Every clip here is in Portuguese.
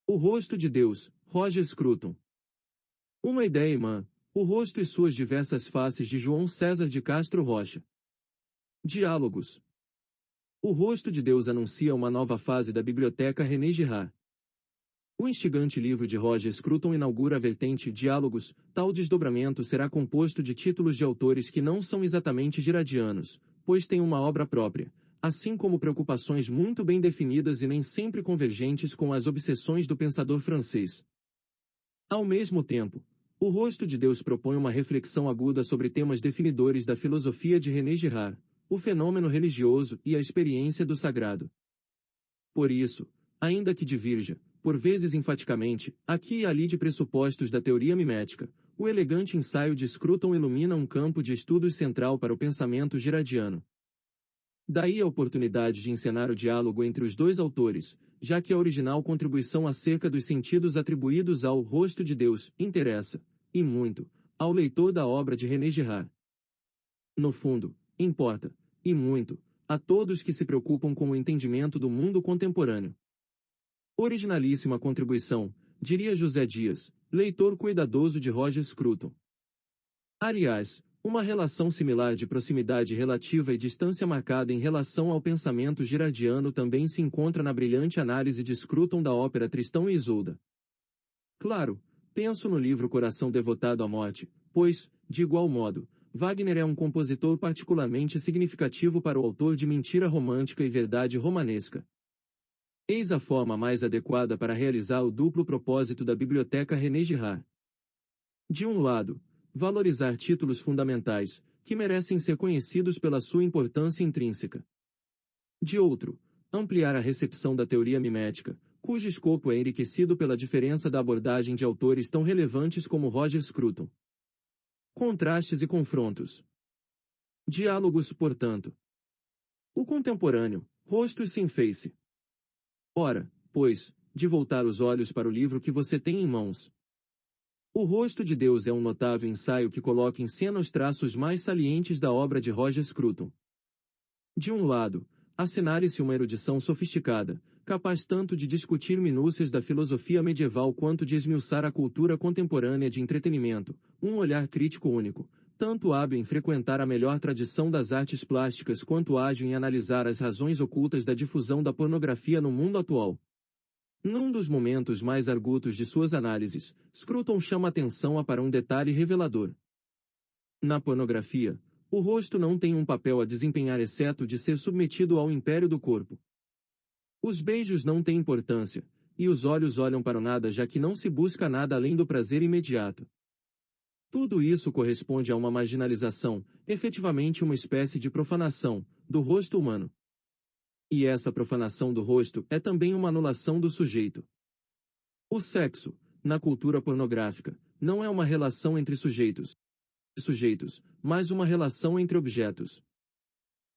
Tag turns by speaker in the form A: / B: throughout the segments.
A: O rosto de Deus, Roger Scruton. Uma ideia imã, o rosto e suas diversas faces de João César de Castro Rocha. Diálogos. O rosto de Deus anuncia uma nova fase da biblioteca René Girard. O instigante livro de Roger Scruton inaugura a vertente Diálogos. Tal desdobramento será composto de títulos de autores que não são exatamente girardianos, pois têm uma obra própria, assim como preocupações muito bem definidas e nem sempre convergentes com as obsessões do pensador francês. Ao mesmo tempo, o rosto de Deus propõe uma reflexão aguda sobre temas definidores da filosofia de René Girard, o fenômeno religioso e a experiência do sagrado. Por isso, ainda que divirja, por vezes enfaticamente, aqui e ali de pressupostos da teoria mimética, o elegante ensaio de Scruton ilumina um campo de estudos central para o pensamento girardiano. Daí a oportunidade de encenar o diálogo entre os dois autores, já que a original contribuição acerca dos sentidos atribuídos ao rosto de Deus interessa, e muito, ao leitor da obra de René Girard. No fundo, importa, e muito, a todos que se preocupam com o entendimento do mundo contemporâneo. Originalíssima contribuição, diria José Dias, leitor cuidadoso de Roger Scruton. Aliás, uma relação similar de proximidade relativa e distância marcada em relação ao pensamento girardiano também se encontra na brilhante análise de Scruton da ópera Tristão e Isolda. Claro, penso no livro Coração Devotado à Morte, pois, de igual modo, Wagner é um compositor particularmente significativo para o autor de Mentira Romântica e Verdade Romanesca. Eis a forma mais adequada para realizar o duplo propósito da biblioteca René Girard. De um lado, valorizar títulos fundamentais, que merecem ser conhecidos pela sua importância intrínseca. De outro, ampliar a recepção da teoria mimética, cujo escopo é enriquecido pela diferença da abordagem de autores tão relevantes como Roger Scruton. Contrastes e confrontos. Diálogos, portanto. O contemporâneo, rostos sem face. Ora, pois, de voltar os olhos para o livro que você tem em mãos. O Rosto de Deus é um notável ensaio que coloca em cena os traços mais salientes da obra de Roger Scruton. De um lado, assinale-se uma erudição sofisticada, capaz tanto de discutir minúcias da filosofia medieval quanto de esmiuçar a cultura contemporânea de entretenimento, um olhar crítico único, tanto hábil em frequentar a melhor tradição das artes plásticas quanto ágil em analisar as razões ocultas da difusão da pornografia no mundo atual. Num dos momentos mais argutos de suas análises, Scruton chama atenção para um detalhe revelador. Na pornografia, o rosto não tem um papel a desempenhar exceto de ser submetido ao império do corpo. Os beijos não têm importância, e os olhos olham para o nada já que não se busca nada além do prazer imediato. Tudo isso corresponde a uma marginalização, efetivamente uma espécie de profanação, do rosto humano. E essa profanação do rosto é também uma anulação do sujeito. O sexo, na cultura pornográfica, não é uma relação entre sujeitos, mas uma relação entre objetos.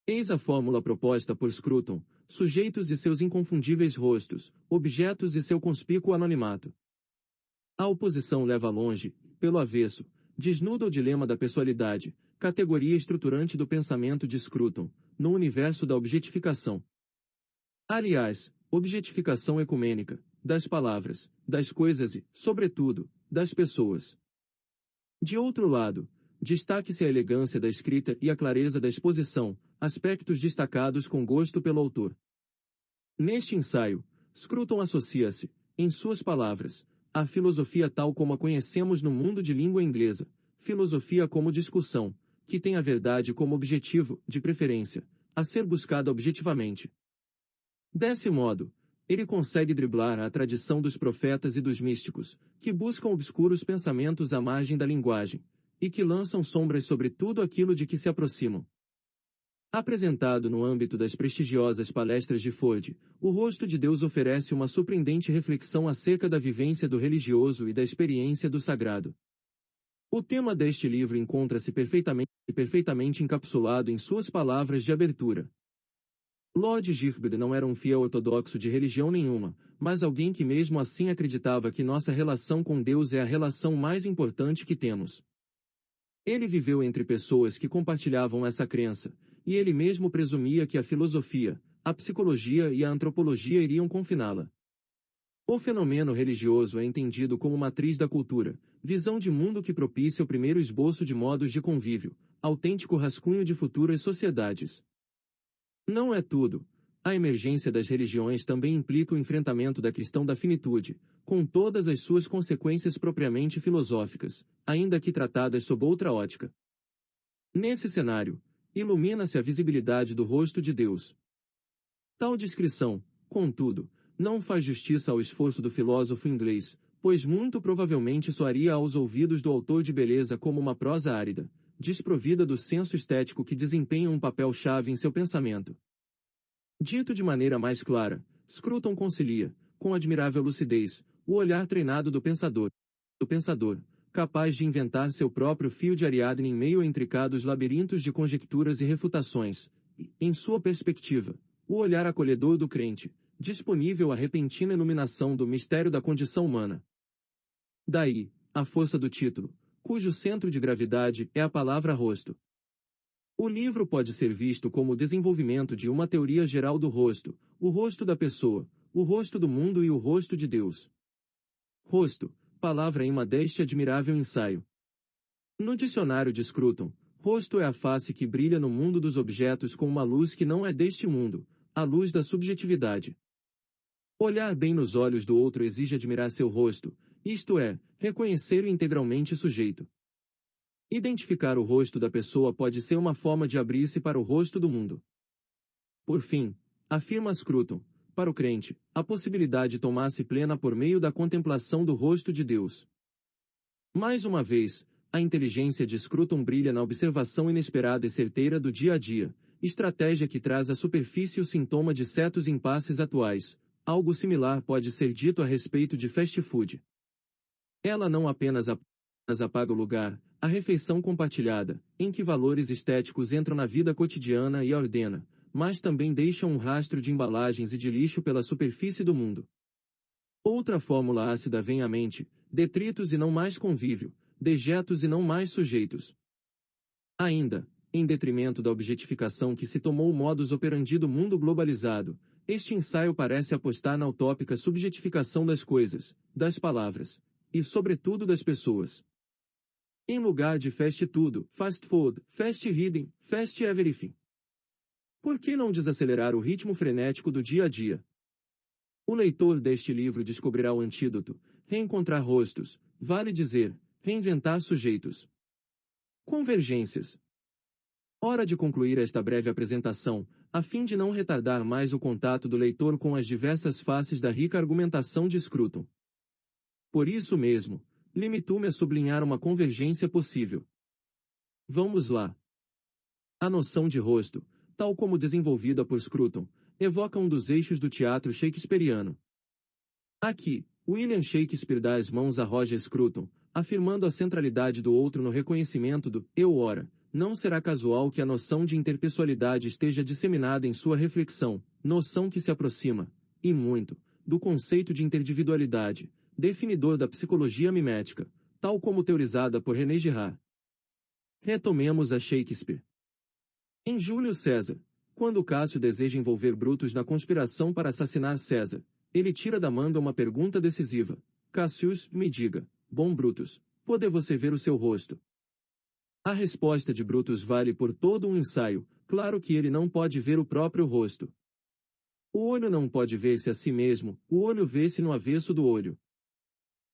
A: Eis a fórmula proposta por Scruton: sujeitos e seus inconfundíveis rostos, objetos e seu conspícuo anonimato. A oposição leva longe, pelo avesso, desnuda o dilema da pessoalidade, categoria estruturante do pensamento de Scruton, no universo da objetificação. Aliás, objetificação ecumênica, das palavras, das coisas e, sobretudo, das pessoas. De outro lado, destaque-se a elegância da escrita e a clareza da exposição, aspectos destacados com gosto pelo autor. Neste ensaio, Scruton associa-se, em suas palavras, à filosofia tal como a conhecemos no mundo de língua inglesa, filosofia como discussão, que tem a verdade como objetivo, de preferência, a ser buscada objetivamente. Desse modo, ele consegue driblar a tradição dos profetas e dos místicos, que buscam obscuros pensamentos à margem da linguagem, e que lançam sombras sobre tudo aquilo de que se aproximam. Apresentado no âmbito das prestigiosas palestras de Ford, o Rosto de Deus oferece uma surpreendente reflexão acerca da vivência do religioso e da experiência do sagrado. O tema deste livro encontra-se perfeitamente encapsulado em suas palavras de abertura. Lord Gifford não era um fiel ortodoxo de religião nenhuma, mas alguém que mesmo assim acreditava que nossa relação com Deus é a relação mais importante que temos. Ele viveu entre pessoas que compartilhavam essa crença, e ele mesmo presumia que a filosofia, a psicologia e a antropologia iriam confiná-la. O fenômeno religioso é entendido como matriz da cultura, visão de mundo que propicia o primeiro esboço de modos de convívio, autêntico rascunho de futuras sociedades. Não é tudo. A emergência das religiões também implica o enfrentamento da questão da finitude, com todas as suas consequências propriamente filosóficas, ainda que tratadas sob outra ótica. Nesse cenário, ilumina-se a visibilidade do rosto de Deus. Tal descrição, contudo, não faz justiça ao esforço do filósofo inglês, pois muito provavelmente soaria aos ouvidos do autor de beleza como uma prosa árida, desprovida do senso estético que desempenha um papel-chave em seu pensamento. Dito de maneira mais clara, Scruton concilia, com admirável lucidez, o olhar treinado do pensador, capaz de inventar seu próprio fio de Ariadne em meio a intricados labirintos de conjecturas e refutações, e, em sua perspectiva, o olhar acolhedor do crente, disponível à repentina iluminação do mistério da condição humana. Daí, a força do título, cujo centro de gravidade é a palavra rosto. O livro pode ser visto como o desenvolvimento de uma teoria geral do rosto, o rosto da pessoa, o rosto do mundo e o rosto de Deus. Rosto, palavra imã deste admirável ensaio. No dicionário de Scruton, rosto é a face que brilha no mundo dos objetos com uma luz que não é deste mundo, a luz da subjetividade. Olhar bem nos olhos do outro exige admirar seu rosto, isto é, reconhecer-o integralmente sujeito. Identificar o rosto da pessoa pode ser uma forma de abrir-se para o rosto do mundo. Por fim, afirma Scruton, para o crente, a possibilidade tornar-se plena por meio da contemplação do rosto de Deus. Mais uma vez, a inteligência de Scruton brilha na observação inesperada e certeira do dia a dia, estratégia que traz à superfície o sintoma de certos impasses atuais. Algo similar pode ser dito a respeito de fast food. Ela não apenas apaga o lugar, a refeição compartilhada, em que valores estéticos entram na vida cotidiana e a ordena, mas também deixa um rastro de embalagens e de lixo pela superfície do mundo. Outra fórmula ácida vem à mente: detritos e não mais convívio, dejetos e não mais sujeitos. Ainda, em detrimento da objetificação que se tomou o modus operandi do mundo globalizado, este ensaio parece apostar na utópica subjetificação das coisas, das palavras, e sobretudo das pessoas. Em lugar de fast tudo, fast food, fast reading, fast everything. Por que não desacelerar o ritmo frenético do dia a dia? O leitor deste livro descobrirá o antídoto: reencontrar rostos, vale dizer, reinventar sujeitos. Convergências. Hora de concluir esta breve apresentação, a fim de não retardar mais o contato do leitor com as diversas faces da rica argumentação de Scruton. Por isso mesmo, limito-me a sublinhar uma convergência possível. Vamos lá. A noção de rosto, tal como desenvolvida por Scruton, evoca um dos eixos do teatro shakespeariano. Aqui, William Shakespeare dá as mãos a Roger Scruton, afirmando a centralidade do outro no reconhecimento do eu. Ora, não será casual que a noção de interpessoalidade esteja disseminada em sua reflexão, noção que se aproxima, e muito, do conceito de interindividualidade, definidor da psicologia mimética, tal como teorizada por René Girard. Retomemos a Shakespeare. Em Júlio César, quando Cássio deseja envolver Brutus na conspiração para assassinar César, ele tira da manga uma pergunta decisiva: Cassius, me diga, bom Brutus, pode você ver o seu rosto? A resposta de Brutus vale por todo um ensaio: claro que ele não pode ver o próprio rosto. O olho não pode ver-se a si mesmo, o olho vê-se no avesso do olho.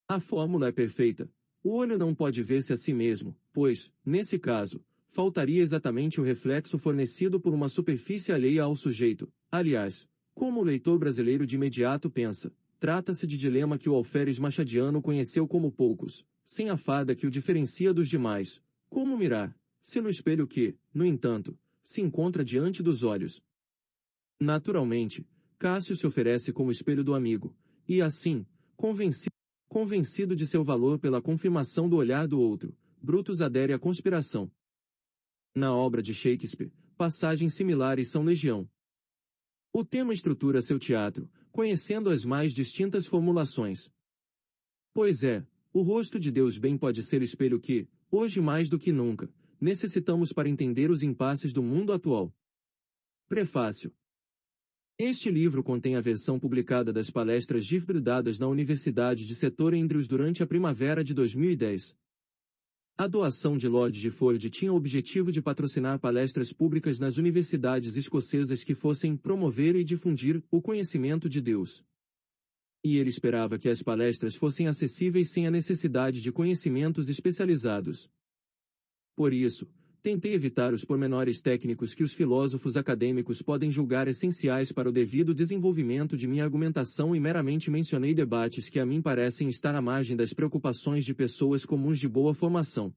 A: A fórmula é perfeita. O olho não pode ver-se a si mesmo, pois, nesse caso, faltaria exatamente o reflexo fornecido por uma superfície alheia ao sujeito. Aliás, como o leitor brasileiro de imediato pensa, trata-se de dilema que o alferes machadiano conheceu como poucos, sem a farda que o diferencia dos demais. Como mirar, se no espelho que, no entanto, se encontra diante dos olhos? Naturalmente, Cássio se oferece como espelho do amigo, e assim, convencido de seu valor pela confirmação do olhar do outro, Brutus adere à conspiração. Na obra de Shakespeare, passagens similares são legião. O tema estrutura seu teatro, conhecendo as mais distintas formulações. Pois é, o rosto de Deus bem pode ser espelho que, hoje mais do que nunca, necessitamos para entender os impasses do mundo atual. Prefácio. Este livro contém a versão publicada das palestras dadas na Universidade de St Andrews durante a primavera de 2010. A doação de Lord Gifford tinha o objetivo de patrocinar palestras públicas nas universidades escocesas que fossem promover e difundir o conhecimento de Deus. E ele esperava que as palestras fossem acessíveis sem a necessidade de conhecimentos especializados. Por isso, tentei evitar os pormenores técnicos que os filósofos acadêmicos podem julgar essenciais para o devido desenvolvimento de minha argumentação e meramente mencionei debates que a mim parecem estar à margem das preocupações de pessoas comuns de boa formação.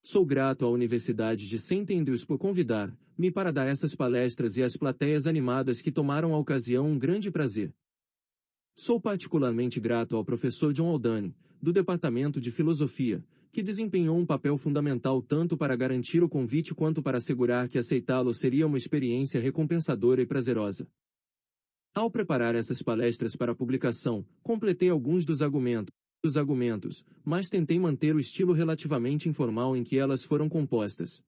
A: Sou grato à Universidade de St Andrews por convidar-me para dar essas palestras e às plateias animadas que tomaram a ocasião um grande prazer. Sou particularmente grato ao professor John Aldane, do Departamento de Filosofia, que desempenhou um papel fundamental tanto para garantir o convite quanto para assegurar que aceitá-lo seria uma experiência recompensadora e prazerosa. Ao preparar essas palestras para publicação, completei alguns dos argumentos, mas tentei manter o estilo relativamente informal em que elas foram compostas.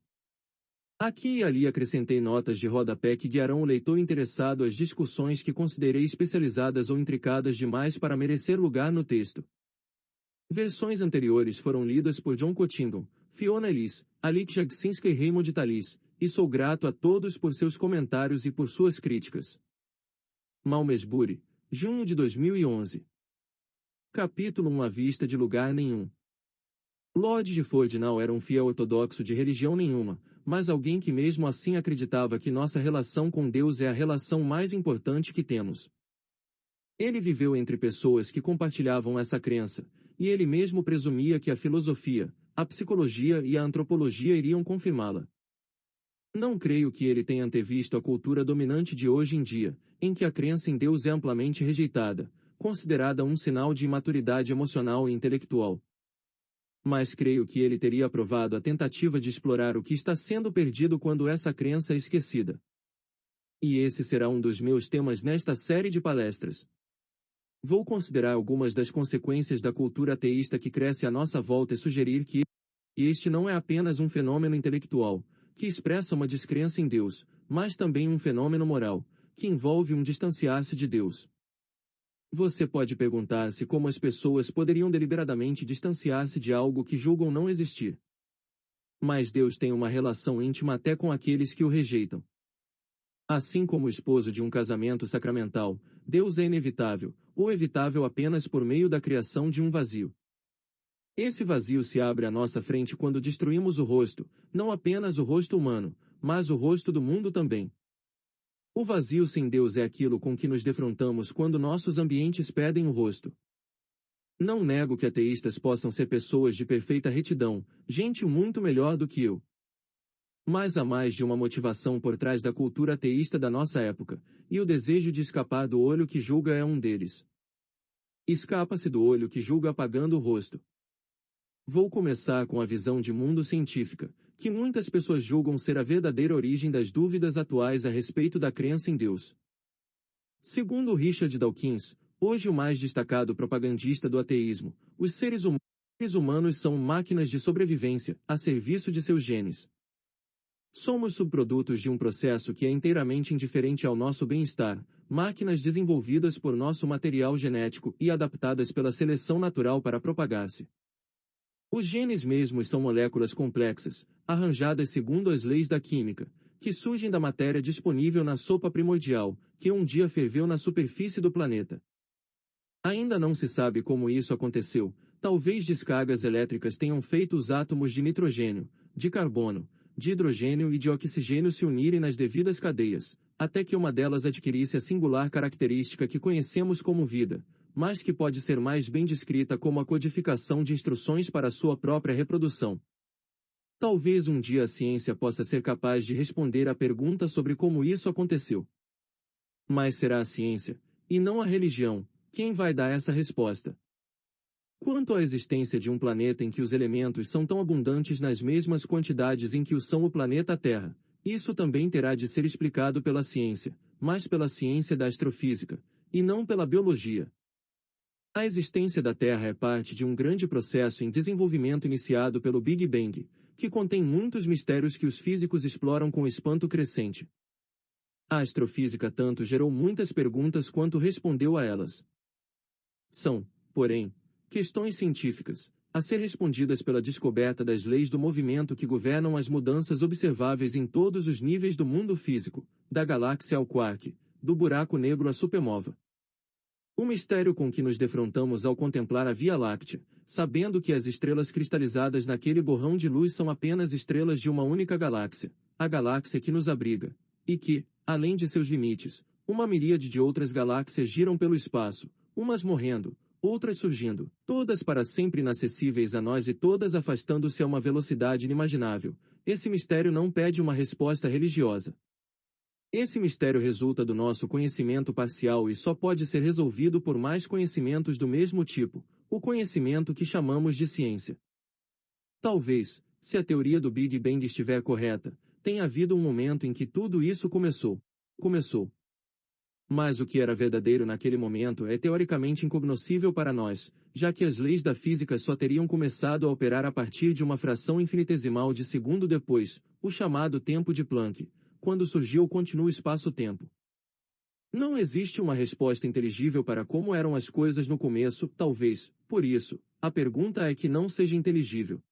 A: Aqui e ali acrescentei notas de rodapé que guiarão o leitor interessado às discussões que considerei especializadas ou intricadas demais para merecer lugar no texto. Versões anteriores foram lidas por John Cottingham, Fiona Ellis, Alec Jagsinska e Raymond Tallis, e sou grato a todos por seus comentários e por suas críticas. Malmesbury, junho de 2011. Capítulo 1 A vista de lugar nenhum. Lord Gifford não era um fiel ortodoxo de religião nenhuma, mas alguém que mesmo assim acreditava que nossa relação com Deus é a relação mais importante que temos. Ele viveu entre pessoas que compartilhavam essa crença, e ele mesmo presumia que a filosofia, a psicologia e a antropologia iriam confirmá-la. Não creio que ele tenha antevisto a cultura dominante de hoje em dia, em que a crença em Deus é amplamente rejeitada, considerada um sinal de imaturidade emocional e intelectual. Mas creio que ele teria aprovado a tentativa de explorar o que está sendo perdido quando essa crença é esquecida. E esse será um dos meus temas nesta série de palestras. Vou considerar algumas das consequências da cultura ateísta que cresce à nossa volta e sugerir que este não é apenas um fenômeno intelectual, que expressa uma descrença em Deus, mas também um fenômeno moral, que envolve um distanciar-se de Deus. Você pode perguntar-se como as pessoas poderiam deliberadamente distanciar-se de algo que julgam não existir. Mas Deus tem uma relação íntima até com aqueles que o rejeitam. Assim como o esposo de um casamento sacramental, Deus é inevitável, ou evitável apenas por meio da criação de um vazio. Esse vazio se abre à nossa frente quando destruímos o rosto, não apenas o rosto humano, mas o rosto do mundo também. O vazio sem Deus é aquilo com que nos defrontamos quando nossos ambientes perdem o rosto. Não nego que ateístas possam ser pessoas de perfeita retidão, gente muito melhor do que eu. Mas há mais de uma motivação por trás da cultura ateísta da nossa época, e o desejo de escapar do olho que julga é um deles. Escapa-se do olho que julga apagando o rosto. Vou começar com a visão de mundo científica, que muitas pessoas julgam ser a verdadeira origem das dúvidas atuais a respeito da crença em Deus. Segundo Richard Dawkins, hoje o mais destacado propagandista do ateísmo, os seres humanos são máquinas de sobrevivência, a serviço de seus genes. Somos subprodutos de um processo que é inteiramente indiferente ao nosso bem-estar, máquinas desenvolvidas por nosso material genético e adaptadas pela seleção natural para propagar-se. Os genes mesmos são moléculas complexas, arranjadas segundo as leis da química, que surgem da matéria disponível na sopa primordial, que um dia ferveu na superfície do planeta. Ainda não se sabe como isso aconteceu, talvez descargas elétricas tenham feito os átomos de nitrogênio, de carbono, de hidrogênio e de oxigênio se unirem nas devidas cadeias, até que uma delas adquirisse a singular característica que conhecemos como vida, mas que pode ser mais bem descrita como a codificação de instruções para sua própria reprodução. Talvez um dia a ciência possa ser capaz de responder à pergunta sobre como isso aconteceu. Mas será a ciência, e não a religião, quem vai dar essa resposta. Quanto à existência de um planeta em que os elementos são tão abundantes nas mesmas quantidades em que o são o planeta Terra, isso também terá de ser explicado pela ciência, mas pela ciência da astrofísica, e não pela biologia. A existência da Terra é parte de um grande processo em desenvolvimento iniciado pelo Big Bang, que contém muitos mistérios que os físicos exploram com espanto crescente. A astrofísica tanto gerou muitas perguntas quanto respondeu a elas. São, porém, questões científicas, a ser respondidas pela descoberta das leis do movimento que governam as mudanças observáveis em todos os níveis do mundo físico, da galáxia ao quark, do buraco negro à supernova. O mistério com que nos defrontamos ao contemplar a Via Láctea, sabendo que as estrelas cristalizadas naquele borrão de luz são apenas estrelas de uma única galáxia, a galáxia que nos abriga, e que, além de seus limites, uma miríade de outras galáxias giram pelo espaço, umas morrendo, outras surgindo, todas para sempre inacessíveis a nós e todas afastando-se a uma velocidade inimaginável. Esse mistério não pede uma resposta religiosa. Esse mistério resulta do nosso conhecimento parcial e só pode ser resolvido por mais conhecimentos do mesmo tipo, o conhecimento que chamamos de ciência. Talvez, se a teoria do Big Bang estiver correta, tenha havido um momento em que tudo isso começou. Mas o que era verdadeiro naquele momento é teoricamente incognoscível para nós, já que as leis da física só teriam começado a operar a partir de uma fração infinitesimal de segundo depois, o chamado tempo de Planck, quando surgiu o contínuo espaço-tempo. Não existe uma resposta inteligível para como eram as coisas no começo, talvez, por isso, a pergunta é que não seja inteligível.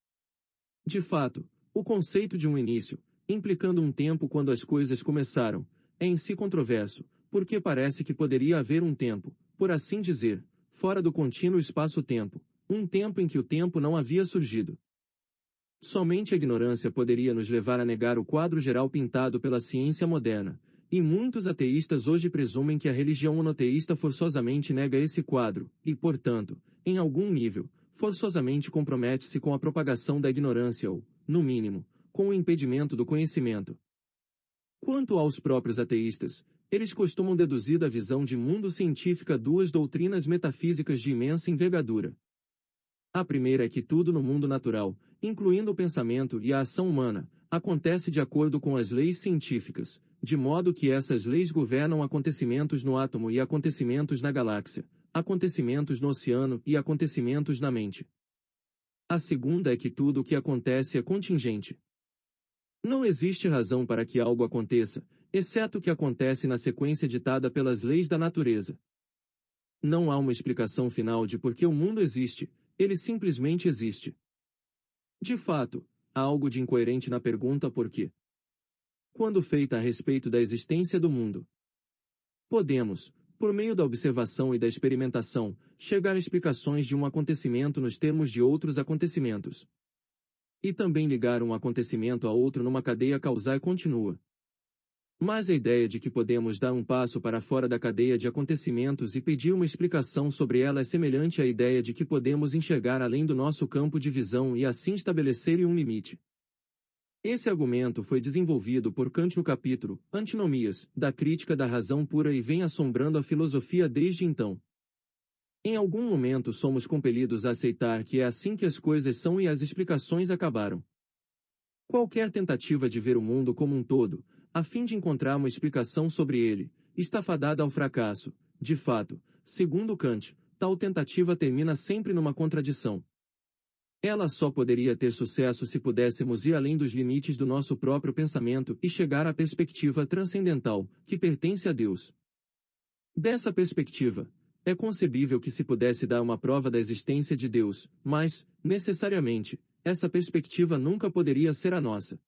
A: De fato, o conceito de um início, implicando um tempo quando as coisas começaram, é em si controverso, porque parece que poderia haver um tempo, por assim dizer, fora do contínuo espaço-tempo, um tempo em que o tempo não havia surgido. Somente a ignorância poderia nos levar a negar o quadro geral pintado pela ciência moderna, e muitos ateístas hoje presumem que a religião monoteísta forçosamente nega esse quadro, e, portanto, em algum nível, forçosamente compromete-se com a propagação da ignorância ou, no mínimo, com o impedimento do conhecimento. Quanto aos próprios ateístas, eles costumam deduzir da visão de mundo científica duas doutrinas metafísicas de imensa envergadura. A primeira é que tudo no mundo natural, incluindo o pensamento e a ação humana, acontece de acordo com as leis científicas, de modo que essas leis governam acontecimentos no átomo e acontecimentos na galáxia, acontecimentos no oceano e acontecimentos na mente. A segunda é que tudo o que acontece é contingente. Não existe razão para que algo aconteça, exceto o que acontece na sequência ditada pelas leis da natureza. Não há uma explicação final de por que o mundo existe, ele simplesmente existe. De fato, há algo de incoerente na pergunta por quê. Quando feita a respeito da existência do mundo, podemos, por meio da observação e da experimentação, chegar a explicações de um acontecimento nos termos de outros acontecimentos. E também ligar um acontecimento a outro numa cadeia causal contínua. Mas a ideia de que podemos dar um passo para fora da cadeia de acontecimentos e pedir uma explicação sobre ela é semelhante à ideia de que podemos enxergar além do nosso campo de visão e assim estabelecer um limite. Esse argumento foi desenvolvido por Kant no capítulo Antinomias, da Crítica da Razão Pura e vem assombrando a filosofia desde então. Em algum momento somos compelidos a aceitar que é assim que as coisas são e as explicações acabaram. Qualquer tentativa de ver o mundo como um todo, a fim de encontrar uma explicação sobre ele, está fadada ao fracasso. De fato, segundo Kant, tal tentativa termina sempre numa contradição. Ela só poderia ter sucesso se pudéssemos ir além dos limites do nosso próprio pensamento e chegar à perspectiva transcendental, que pertence a Deus. Dessa perspectiva, é concebível que se pudesse dar uma prova da existência de Deus, mas, necessariamente, essa perspectiva nunca poderia ser a nossa.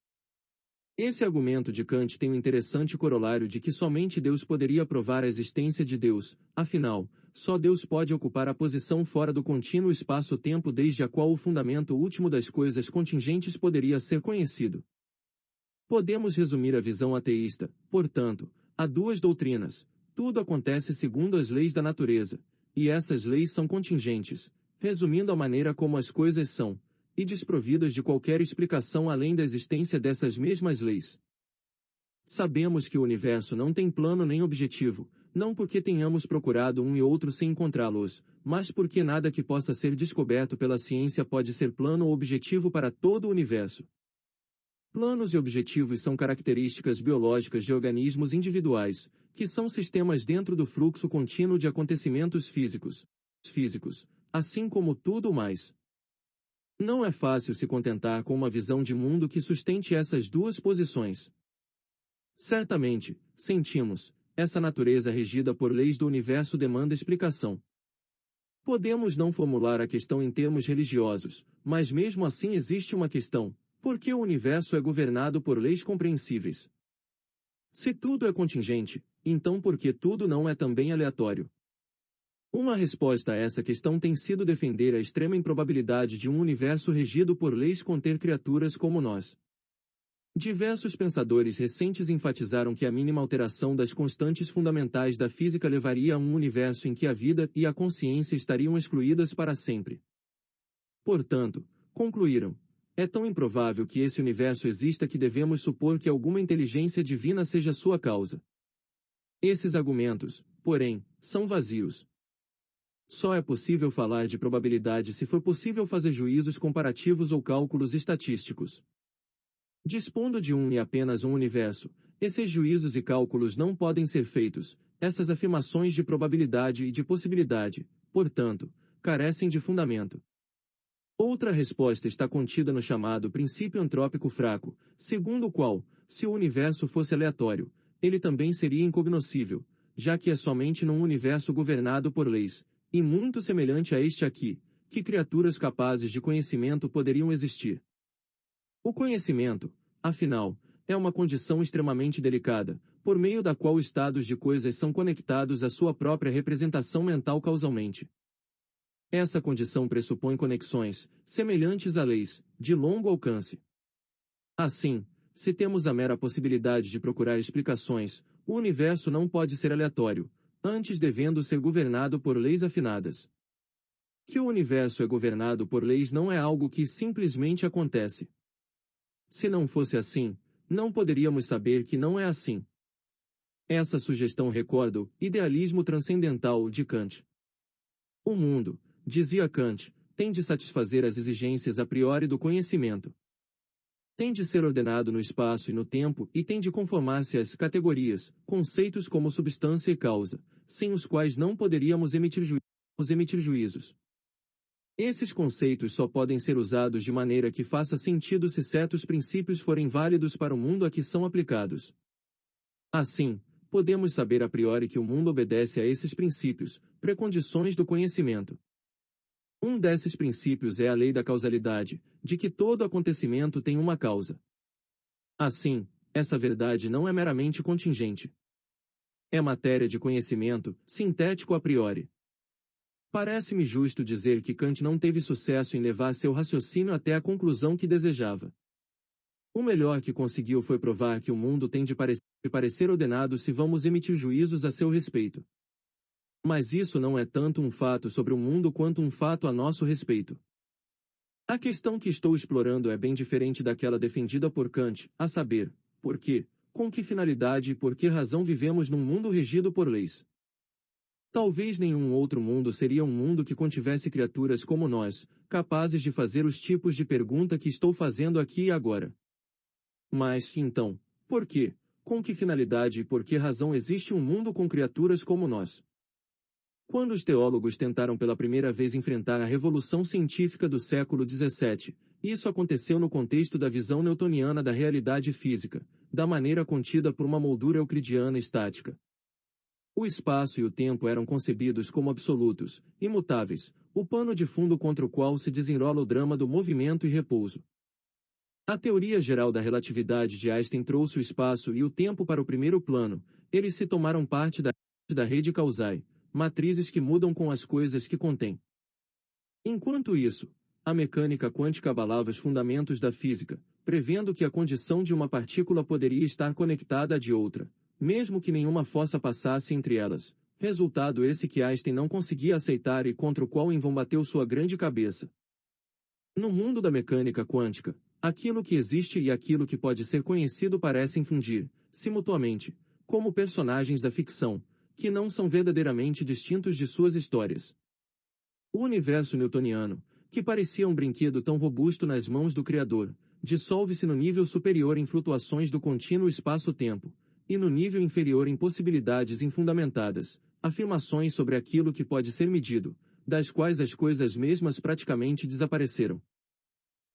A: Esse argumento de Kant tem um interessante corolário de que somente Deus poderia provar a existência de Deus, afinal, só Deus pode ocupar a posição fora do contínuo espaço-tempo desde a qual o fundamento último das coisas contingentes poderia ser conhecido. Podemos resumir a visão ateísta, portanto, a duas doutrinas: tudo acontece segundo as leis da natureza, e essas leis são contingentes, resumindo a maneira como as coisas são, e desprovidas de qualquer explicação além da existência dessas mesmas leis. Sabemos que o universo não tem plano nem objetivo, não porque tenhamos procurado um e outro sem encontrá-los, mas porque nada que possa ser descoberto pela ciência pode ser plano ou objetivo para todo o universo. Planos e objetivos são características biológicas de organismos individuais, que são sistemas dentro do fluxo contínuo de acontecimentos físicos, assim como tudo mais. Não é fácil se contentar com uma visão de mundo que sustente essas duas posições. Certamente, sentimos, essa natureza regida por leis do universo demanda explicação. Podemos não formular a questão em termos religiosos, mas mesmo assim existe uma questão: por que o universo é governado por leis compreensíveis? Se tudo é contingente, então por que tudo não é também aleatório? Uma resposta a essa questão tem sido defender a extrema improbabilidade de um universo regido por leis conter criaturas como nós. Diversos pensadores recentes enfatizaram que a mínima alteração das constantes fundamentais da física levaria a um universo em que a vida e a consciência estariam excluídas para sempre. Portanto, concluíram, é tão improvável que esse universo exista que devemos supor que alguma inteligência divina seja sua causa. Esses argumentos, porém, são vazios. Só é possível falar de probabilidade se for possível fazer juízos comparativos ou cálculos estatísticos. Dispondo de um e apenas um universo, esses juízos e cálculos não podem ser feitos, essas afirmações de probabilidade e de possibilidade, portanto, carecem de fundamento. Outra resposta está contida no chamado princípio antrópico fraco, segundo o qual, se o universo fosse aleatório, ele também seria incognoscível, já que é somente num universo governado por leis, e muito semelhante a este aqui, que criaturas capazes de conhecimento poderiam existir. O conhecimento, afinal, é uma condição extremamente delicada, por meio da qual estados de coisas são conectados à sua própria representação mental causalmente. Essa condição pressupõe conexões, semelhantes a leis, de longo alcance. Assim, se temos a mera possibilidade de procurar explicações, o universo não pode ser aleatório, antes devendo ser governado por leis afinadas. Que o universo é governado por leis não é algo que simplesmente acontece. Se não fosse assim, não poderíamos saber que não é assim. Essa sugestão recorda o idealismo transcendental de Kant. O mundo, dizia Kant, tem de satisfazer as exigências a priori do conhecimento. Tem de ser ordenado no espaço e no tempo e tem de conformar-se às categorias, conceitos como substância e causa, sem os quais não poderíamos emitir juízos. Esses conceitos só podem ser usados de maneira que faça sentido se certos princípios forem válidos para o mundo a que são aplicados. Assim, podemos saber a priori que o mundo obedece a esses princípios, precondições do conhecimento. Um desses princípios é a lei da causalidade, de que todo acontecimento tem uma causa. Assim, essa verdade não é meramente contingente. É matéria de conhecimento, sintético a priori. Parece-me justo dizer que Kant não teve sucesso em levar seu raciocínio até a conclusão que desejava. O melhor que conseguiu foi provar que o mundo tem de parecer ordenado se vamos emitir juízos a seu respeito. Mas isso não é tanto um fato sobre o mundo quanto um fato a nosso respeito. A questão que estou explorando é bem diferente daquela defendida por Kant, a saber, por que, com que finalidade e por que razão vivemos num mundo regido por leis. Talvez nenhum outro mundo seria um mundo que contivesse criaturas como nós, capazes de fazer os tipos de pergunta que estou fazendo aqui e agora. Mas, então, por quê, com que finalidade e por que razão existe um mundo com criaturas como nós? Quando os teólogos tentaram pela primeira vez enfrentar a revolução científica do século XVII, isso aconteceu no contexto da visão newtoniana da realidade física, da maneira contida por uma moldura euclidiana estática. O espaço e o tempo eram concebidos como absolutos, imutáveis, o pano de fundo contra o qual se desenrola o drama do movimento e repouso. A teoria geral da relatividade de Einstein trouxe o espaço e o tempo para o primeiro plano, eles se tomaram parte da rede causai, matrizes que mudam com as coisas que contêm. Enquanto isso, a mecânica quântica abalava os fundamentos da física, prevendo que a condição de uma partícula poderia estar conectada à de outra, mesmo que nenhuma fossa passasse entre elas, resultado esse que Einstein não conseguia aceitar e contra o qual bateu sua grande cabeça. No mundo da mecânica quântica, aquilo que existe e aquilo que pode ser conhecido parecem fundir-se mutuamente, como personagens da ficção, que não são verdadeiramente distintos de suas histórias. O universo newtoniano, que parecia um brinquedo tão robusto nas mãos do Criador, dissolve-se no nível superior em flutuações do contínuo espaço-tempo, e no nível inferior em possibilidades infundamentadas, afirmações sobre aquilo que pode ser medido, das quais as coisas mesmas praticamente desapareceram.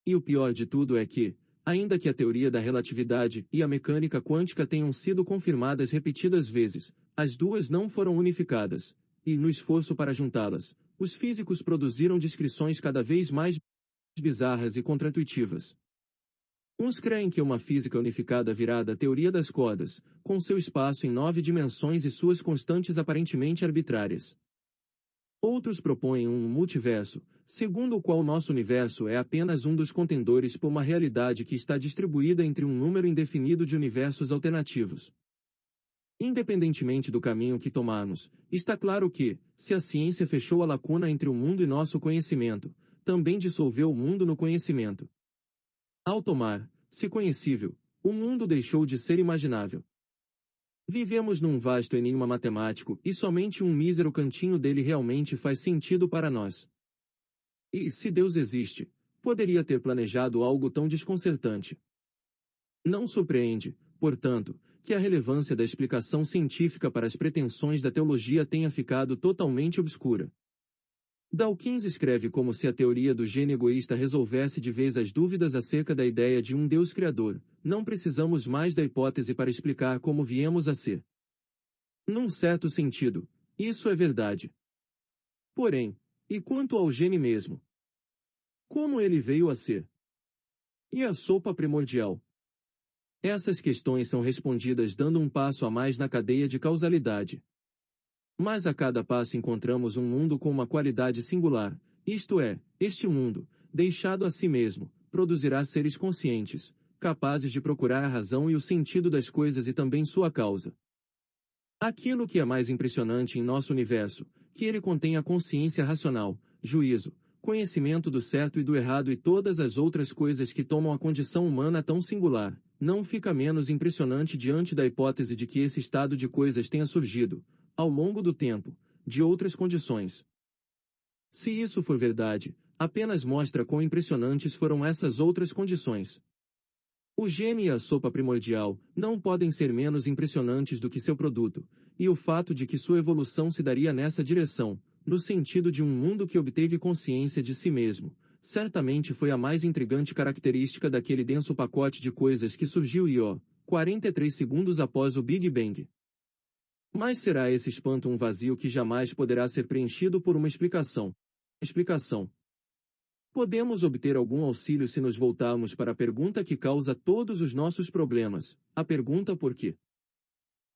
A: E o pior de tudo é que, ainda que a teoria da relatividade e a mecânica quântica tenham sido confirmadas repetidas vezes, as duas não foram unificadas, e, no esforço para juntá-las, os físicos produziram descrições cada vez mais bizarras e contraintuitivas. Uns creem que uma física unificada virá da teoria das cordas, com seu espaço em 9 dimensões e suas constantes aparentemente arbitrárias. Outros propõem um multiverso, segundo o qual nosso universo é apenas um dos contendores por uma realidade que está distribuída entre um número indefinido de universos alternativos. Independentemente do caminho que tomarmos, está claro que, se a ciência fechou a lacuna entre o mundo e nosso conhecimento, também dissolveu o mundo no conhecimento. Ao tomar, se conhecível, o mundo deixou de ser imaginável. Vivemos num vasto enigma matemático e somente um mísero cantinho dele realmente faz sentido para nós. E, se Deus existe, poderia ter planejado algo tão desconcertante. Não surpreende, portanto, que a relevância da explicação científica para as pretensões da teologia tenha ficado totalmente obscura. Dawkins escreve como se a teoria do gênio egoísta resolvesse de vez as dúvidas acerca da ideia de um Deus criador. Não precisamos mais da hipótese para explicar como viemos a ser. Num certo sentido, isso é verdade. Porém, e quanto ao gênio mesmo? Como ele veio a ser? E a sopa primordial? Essas questões são respondidas dando um passo a mais na cadeia de causalidade. Mas a cada passo encontramos um mundo com uma qualidade singular, isto é, este mundo, deixado a si mesmo, produzirá seres conscientes, capazes de procurar a razão e o sentido das coisas e também sua causa. Aquilo que é mais impressionante em nosso universo, que ele contém a consciência racional, juízo, conhecimento do certo e do errado e todas as outras coisas que tomam a condição humana tão singular, não fica menos impressionante diante da hipótese de que esse estado de coisas tenha surgido, ao longo do tempo, de outras condições. Se isso for verdade, apenas mostra quão impressionantes foram essas outras condições. O gênio e a sopa primordial não podem ser menos impressionantes do que seu produto, e o fato de que sua evolução se daria nessa direção, no sentido de um mundo que obteve consciência de si mesmo, certamente foi a mais intrigante característica daquele denso pacote de coisas que surgiu 43 segundos após o Big Bang. Mas será esse espanto um vazio que jamais poderá ser preenchido por uma explicação? Podemos obter algum auxílio se nos voltarmos para a pergunta que causa todos os nossos problemas, a pergunta por quê?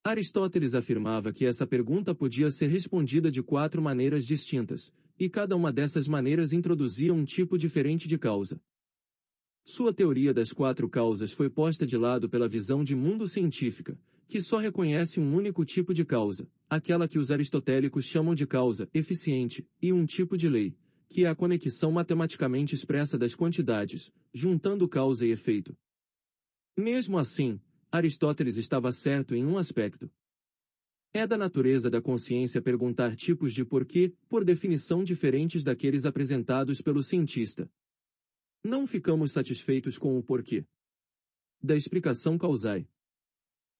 A: Aristóteles afirmava que essa pergunta podia ser respondida de 4 maneiras distintas, e cada uma dessas maneiras introduzia um tipo diferente de causa. Sua teoria das 4 causas foi posta de lado pela visão de mundo científica, que só reconhece um único tipo de causa, aquela que os aristotélicos chamam de causa eficiente, e um tipo de lei, que é a conexão matematicamente expressa das quantidades, juntando causa e efeito. Mesmo assim, Aristóteles estava certo em um aspecto. É da natureza da consciência perguntar tipos de porquê, por definição diferentes daqueles apresentados pelo cientista. Não ficamos satisfeitos com o porquê da explicação causal.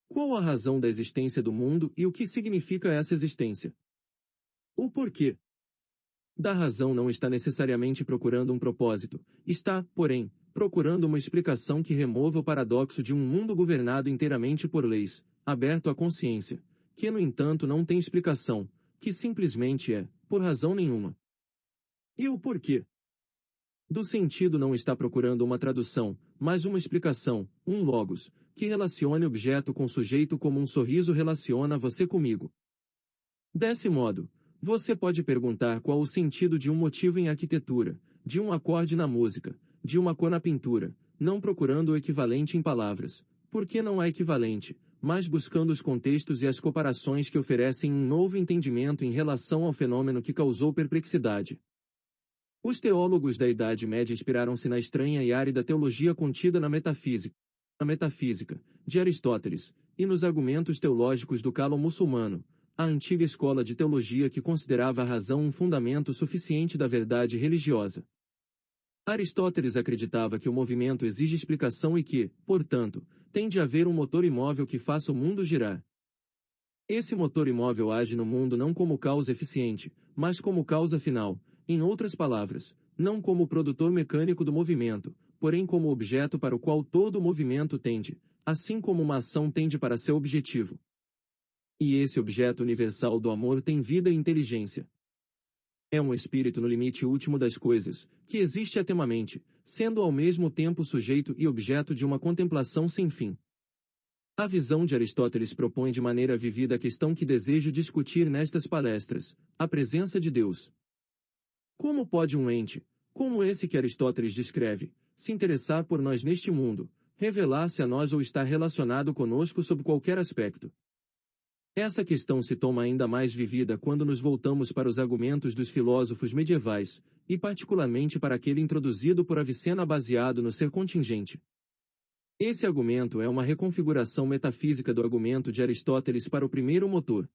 A: Qual a razão da existência do mundo e o que significa essa existência? O porquê da razão não está necessariamente procurando um propósito, está, porém, procurando uma explicação que remova o paradoxo de um mundo governado inteiramente por leis, aberto à consciência, que no entanto não tem explicação, que simplesmente é, por razão nenhuma. E o porquê do sentido não está procurando uma tradução, mas uma explicação, um logos, que relacione objeto com sujeito como um sorriso relaciona você comigo. Desse modo, você pode perguntar qual o sentido de um motivo em arquitetura, de um acorde na música, de uma cor na pintura, não procurando o equivalente em palavras, porque não há equivalente, mas buscando os contextos e as comparações que oferecem um novo entendimento em relação ao fenômeno que causou perplexidade. Os teólogos da Idade Média inspiraram-se na estranha e árida teologia contida na metafísica, de Aristóteles, e nos argumentos teológicos do Kalam muçulmano, a antiga escola de teologia que considerava a razão um fundamento suficiente da verdade religiosa. Aristóteles acreditava que o movimento exige explicação e que, portanto, tem de haver um motor imóvel que faça o mundo girar. Esse motor imóvel age no mundo não como causa eficiente, mas como causa final, em outras palavras, não como produtor mecânico do movimento, porém como objeto para o qual todo movimento tende, assim como uma ação tende para seu objetivo. E esse objeto universal do amor tem vida e inteligência. É um espírito no limite último das coisas, que existe atemamente, sendo ao mesmo tempo sujeito e objeto de uma contemplação sem fim. A visão de Aristóteles propõe de maneira vivida a questão que desejo discutir nestas palestras: a presença de Deus. Como pode um ente, como esse que Aristóteles descreve, se interessar por nós neste mundo, revelar-se a nós ou estar relacionado conosco sob qualquer aspecto? Essa questão se toma ainda mais vivida quando nos voltamos para os argumentos dos filósofos medievais, e particularmente para aquele introduzido por Avicena baseado no ser contingente. Esse argumento é uma reconfiguração metafísica do argumento de Aristóteles para o primeiro motor.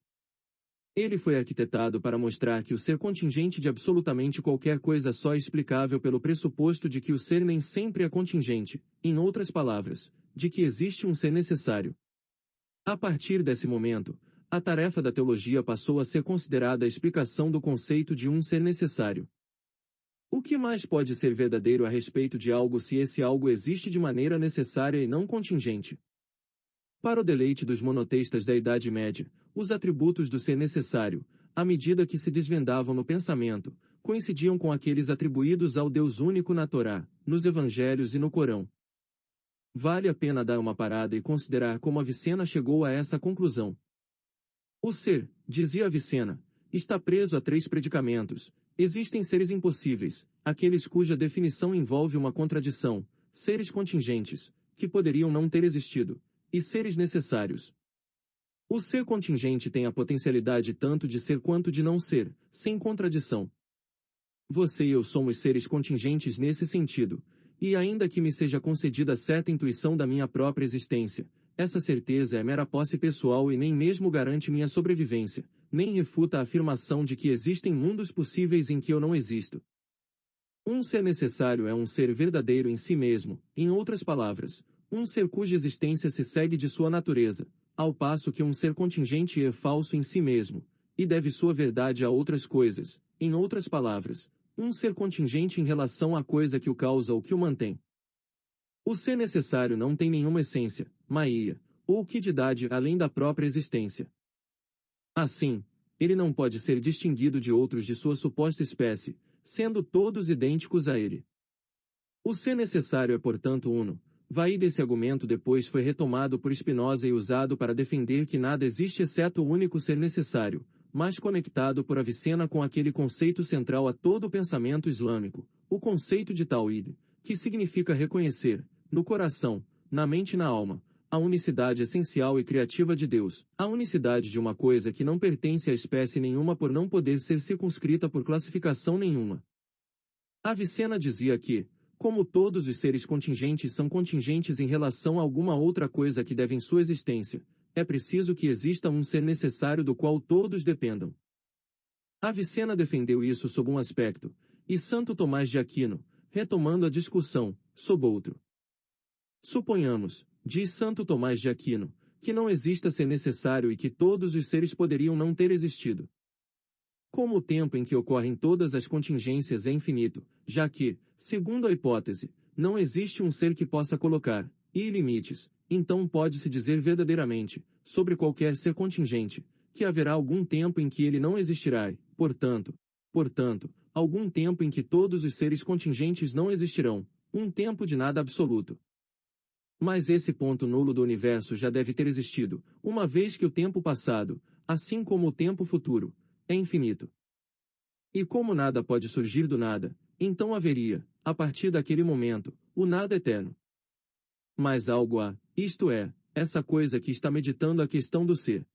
A: Ele foi arquitetado para mostrar que o ser contingente de absolutamente qualquer coisa só é explicável pelo pressuposto de que o ser nem sempre é contingente, em outras palavras, de que existe um ser necessário. A partir desse momento, a tarefa da teologia passou a ser considerada a explicação do conceito de um ser necessário. O que mais pode ser verdadeiro a respeito de algo se esse algo existe de maneira necessária e não contingente? Para o deleite dos monoteístas da Idade Média, os atributos do ser necessário, à medida que se desvendavam no pensamento, coincidiam com aqueles atribuídos ao Deus único na Torá, nos Evangelhos e no Corão. Vale a pena dar uma parada e considerar como Avicena chegou a essa conclusão. O ser, dizia Avicena, está preso a 3 predicamentos. Existem seres impossíveis, aqueles cuja definição envolve uma contradição, seres contingentes, que poderiam não ter existido, e seres necessários. O ser contingente tem a potencialidade tanto de ser quanto de não ser, sem contradição. Você e eu somos seres contingentes nesse sentido, e ainda que me seja concedida certa intuição da minha própria existência, essa certeza é mera posse pessoal e nem mesmo garante minha sobrevivência, nem refuta a afirmação de que existem mundos possíveis em que eu não existo. Um ser necessário é um ser verdadeiro em si mesmo, em outras palavras, um ser cuja existência se segue de sua natureza, ao passo que um ser contingente é falso em si mesmo, e deve sua verdade a outras coisas, em outras palavras, um ser contingente em relação à coisa que o causa ou que o mantém. O ser necessário não tem nenhuma essência, maia, ou quididade além da própria existência. Assim, ele não pode ser distinguido de outros de sua suposta espécie, sendo todos idênticos a ele. O ser necessário é portanto uno. Vai desse argumento depois foi retomado por Spinoza e usado para defender que nada existe exceto o único ser necessário, mas conectado por Avicena com aquele conceito central a todo o pensamento islâmico, o conceito de Tawhid, que significa reconhecer, no coração, na mente e na alma, a unicidade essencial e criativa de Deus, a unicidade de uma coisa que não pertence a espécie nenhuma por não poder ser circunscrita por classificação nenhuma. Avicena dizia que, como todos os seres contingentes são contingentes em relação a alguma outra coisa que devem sua existência, é preciso que exista um ser necessário do qual todos dependam. Avicena defendeu isso sob um aspecto, e Santo Tomás de Aquino, retomando a discussão, sob outro. Suponhamos, diz Santo Tomás de Aquino, que não exista ser necessário e que todos os seres poderiam não ter existido. Como o tempo em que ocorrem todas as contingências é infinito, já que, segundo a hipótese, não existe um ser que possa colocar, e limites, então pode-se dizer verdadeiramente, sobre qualquer ser contingente, que haverá algum tempo em que ele não existirá e, portanto, algum tempo em que todos os seres contingentes não existirão, um tempo de nada absoluto. Mas esse ponto nulo do universo já deve ter existido, uma vez que o tempo passado, assim como o tempo futuro, é infinito. E como nada pode surgir do nada, então haveria, a partir daquele momento, o nada eterno. Mas algo há, isto é, essa coisa que está meditando a questão do ser.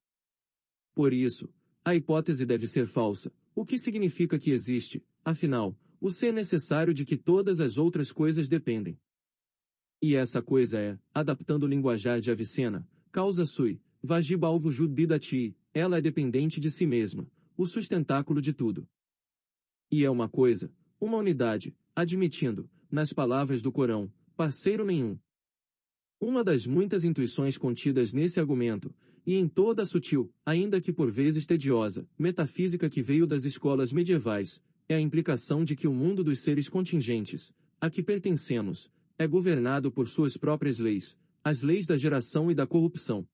A: Por isso, a hipótese deve ser falsa, o que significa que existe, afinal, o ser necessário de que todas as outras coisas dependem. E essa coisa é, adaptando o linguajar de Avicena, causa sui, vagib alvo jud bidati, ela é dependente de si mesma, o sustentáculo de tudo. E é uma coisa, uma unidade, admitindo, nas palavras do Corão, parceiro nenhum. Uma das muitas intuições contidas nesse argumento, e em toda a sutil, ainda que por vezes tediosa, metafísica que veio das escolas medievais, é a implicação de que o mundo dos seres contingentes, a que pertencemos, é governado por suas próprias leis, as leis da geração e da corrupção.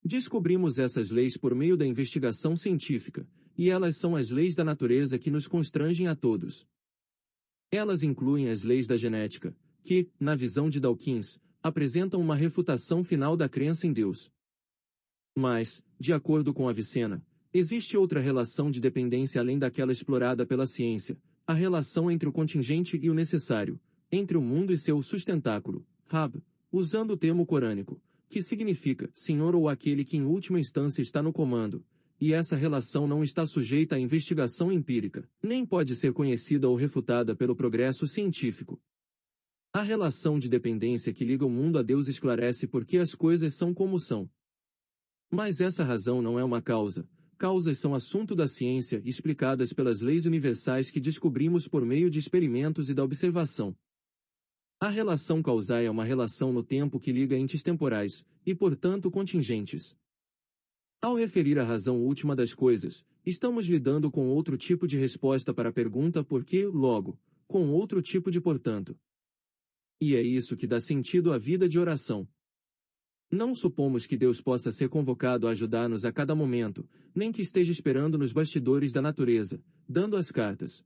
A: Descobrimos essas leis por meio da investigação científica, e elas são as leis da natureza que nos constrangem a todos. Elas incluem as leis da genética, que, na visão de Dawkins, apresentam uma refutação final da crença em Deus. Mas, de acordo com Avicena, existe outra relação de dependência além daquela explorada pela ciência, a relação entre o contingente e o necessário, entre o mundo e seu sustentáculo, Rab, usando o termo corânico, que significa Senhor ou aquele que em última instância está no comando, e essa relação não está sujeita à investigação empírica, nem pode ser conhecida ou refutada pelo progresso científico. A relação de dependência que liga o mundo a Deus esclarece por que as coisas são como são. Mas essa razão não é uma causa. Causas são assunto da ciência explicadas pelas leis universais que descobrimos por meio de experimentos e da observação. A relação causal é uma relação no tempo que liga entes temporais, e portanto contingentes. Ao referir a razão última das coisas, estamos lidando com outro tipo de resposta para a pergunta por que, logo, com outro tipo de portanto. E é isso que dá sentido à vida de oração. Não supomos que Deus possa ser convocado a ajudar-nos a cada momento, nem que esteja esperando nos bastidores da natureza, dando as cartas.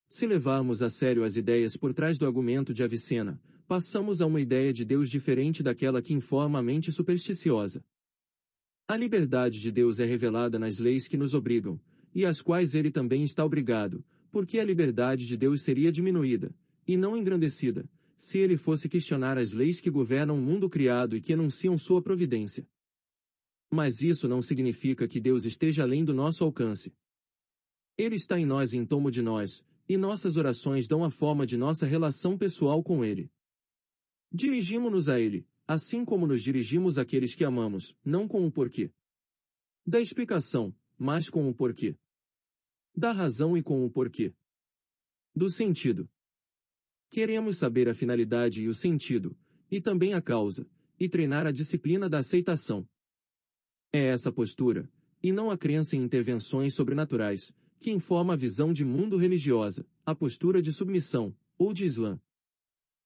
A: Se levarmos a sério as ideias por trás do argumento de Avicena, passamos a uma ideia de Deus diferente daquela que informa a mente supersticiosa. A liberdade de Deus é revelada nas leis que nos obrigam, e às quais ele também está obrigado, porque a liberdade de Deus seria diminuída, e não engrandecida, se ele fosse questionar as leis que governam o mundo criado e que enunciam sua providência. Mas isso não significa que Deus esteja além do nosso alcance. Ele está em nós e em torno de nós, e nossas orações dão a forma de nossa relação pessoal com ele. Dirigimo-nos a ele, assim como nos dirigimos àqueles que amamos, não com o porquê da explicação, mas com o porquê da razão e com o porquê do sentido. Queremos saber a finalidade e o sentido, e também a causa, e treinar a disciplina da aceitação. É essa postura, e não a crença em intervenções sobrenaturais, que informa a visão de mundo religiosa, a postura de submissão, ou de Islã.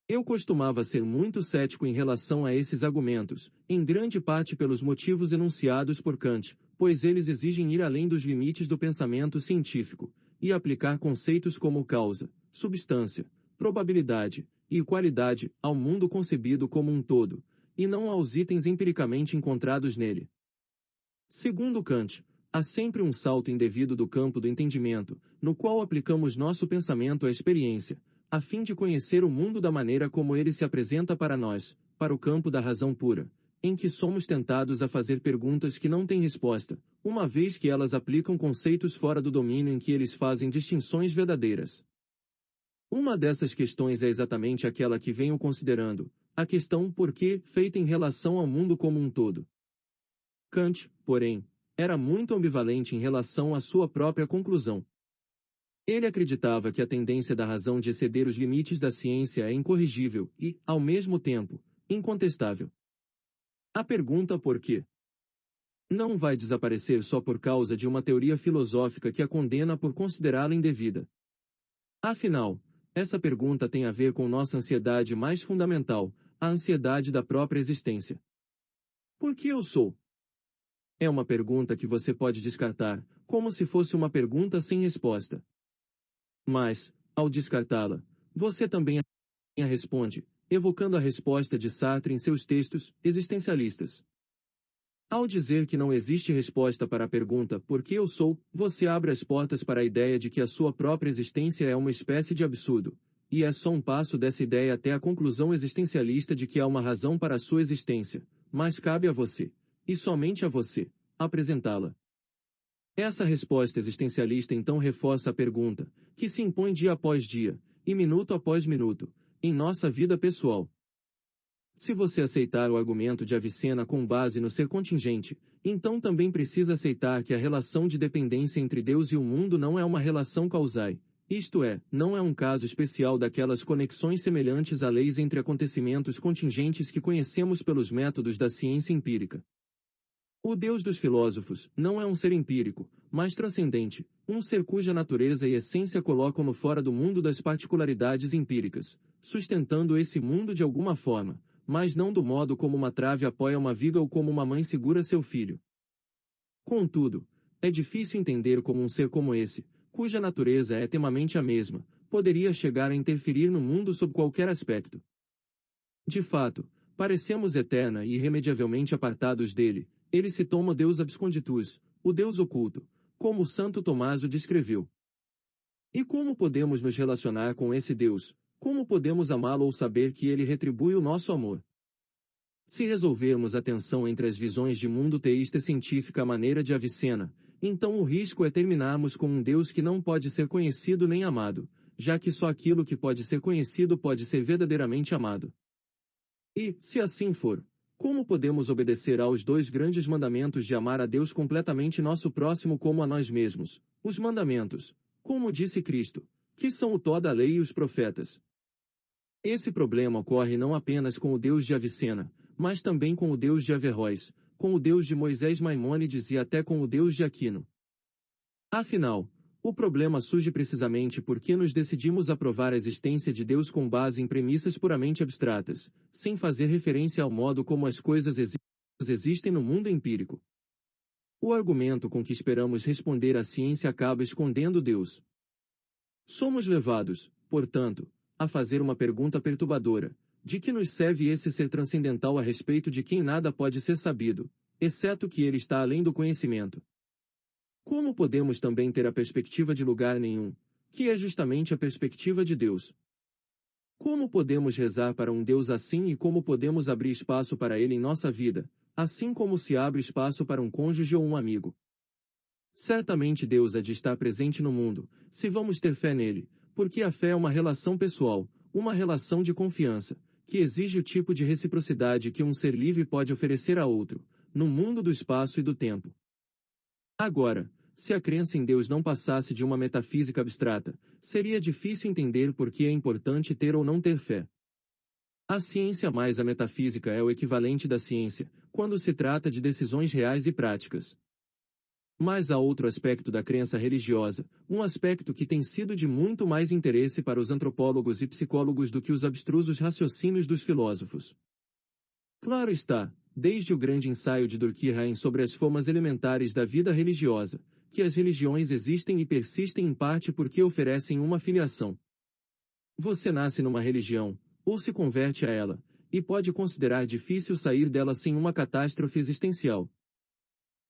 A: Eu costumava ser muito cético em relação a esses argumentos, em grande parte pelos motivos enunciados por Kant, pois eles exigem ir além dos limites do pensamento científico, e aplicar conceitos como causa, substância, probabilidade e qualidade ao mundo concebido como um todo, e não aos itens empiricamente encontrados nele. Segundo Kant, há sempre um salto indevido do campo do entendimento, no qual aplicamos nosso pensamento à experiência, a fim de conhecer o mundo da maneira como ele se apresenta para nós, para o campo da razão pura, em que somos tentados a fazer perguntas que não têm resposta, uma vez que elas aplicam conceitos fora do domínio em que eles fazem distinções verdadeiras. Uma dessas questões é exatamente aquela que venho considerando, a questão por quê, feita em relação ao mundo como um todo. Kant, porém, era muito ambivalente em relação à sua própria conclusão. Ele acreditava que a tendência da razão de exceder os limites da ciência é incorrigível e, ao mesmo tempo, incontestável. A pergunta por quê não vai desaparecer só por causa de uma teoria filosófica que a condena por considerá-la indevida. Afinal, essa pergunta tem a ver com nossa ansiedade mais fundamental, a ansiedade da própria existência. Por que eu sou? É uma pergunta que você pode descartar, como se fosse uma pergunta sem resposta. Mas, ao descartá-la, você também a responde, evocando a resposta de Sartre em seus textos existencialistas. Ao dizer que não existe resposta para a pergunta por que eu sou, você abre as portas para a ideia de que a sua própria existência é uma espécie de absurdo, e é só um passo dessa ideia até a conclusão existencialista de que há uma razão para a sua existência, mas cabe a você, e somente a você, apresentá-la. Essa resposta existencialista então reforça a pergunta, que se impõe dia após dia, e minuto após minuto, em nossa vida pessoal. Se você aceitar o argumento de Avicena com base no ser contingente, então também precisa aceitar que a relação de dependência entre Deus e o mundo não é uma relação causal, isto é, não é um caso especial daquelas conexões semelhantes a leis entre acontecimentos contingentes que conhecemos pelos métodos da ciência empírica. O Deus dos filósofos não é um ser empírico, mas transcendente, um ser cuja natureza e essência colocam-no fora do mundo das particularidades empíricas, sustentando esse mundo de alguma forma, mas não do modo como uma trave apoia uma viga ou como uma mãe segura seu filho. Contudo, é difícil entender como um ser como esse, cuja natureza é temamente a mesma, poderia chegar a interferir no mundo sob qualquer aspecto. De fato, parecemos eterna e irremediavelmente apartados dele. Ele se toma Deus absconditus, o Deus oculto, como Santo Tomás o descreveu. E como podemos nos relacionar com esse Deus? Como podemos amá-lo ou saber que ele retribui o nosso amor? Se resolvermos a tensão entre as visões de mundo teísta e científica à maneira de Avicena, então o risco é terminarmos com um Deus que não pode ser conhecido nem amado, já que só aquilo que pode ser conhecido pode ser verdadeiramente amado. E, se assim for, como podemos obedecer aos dois grandes mandamentos de amar a Deus completamente nosso próximo como a nós mesmos, os mandamentos, como disse Cristo, que são o tó da lei e os profetas? Esse problema ocorre não apenas com o Deus de Avicena, mas também com o Deus de Averroes, com o Deus de Moisés Maimônides e até com o Deus de Aquino. Afinal, o problema surge precisamente porque nos decidimos a provar a existência de Deus com base em premissas puramente abstratas, sem fazer referência ao modo como as coisas existem no mundo empírico. O argumento com que esperamos responder à ciência acaba escondendo Deus. Somos levados, portanto, a fazer uma pergunta perturbadora: de que nos serve esse ser transcendental a respeito de quem nada pode ser sabido, exceto que ele está além do conhecimento? Como podemos também ter a perspectiva de lugar nenhum, que é justamente a perspectiva de Deus? Como podemos rezar para um Deus assim e como podemos abrir espaço para ele em nossa vida, assim como se abre espaço para um cônjuge ou um amigo? Certamente Deus há de estar presente no mundo, se vamos ter fé nele, porque a fé é uma relação pessoal, uma relação de confiança, que exige o tipo de reciprocidade que um ser livre pode oferecer a outro, no mundo do espaço e do tempo. Agora, se a crença em Deus não passasse de uma metafísica abstrata, seria difícil entender por que é importante ter ou não ter fé. A ciência mais a metafísica é o equivalente da ciência, quando se trata de decisões reais e práticas. Mas há outro aspecto da crença religiosa, um aspecto que tem sido de muito mais interesse para os antropólogos e psicólogos do que os abstrusos raciocínios dos filósofos. Claro está, desde o grande ensaio de Durkheim sobre as formas elementares da vida religiosa, que as religiões existem e persistem em parte porque oferecem uma filiação. Você nasce numa religião, ou se converte a ela, e pode considerar difícil sair dela sem uma catástrofe existencial.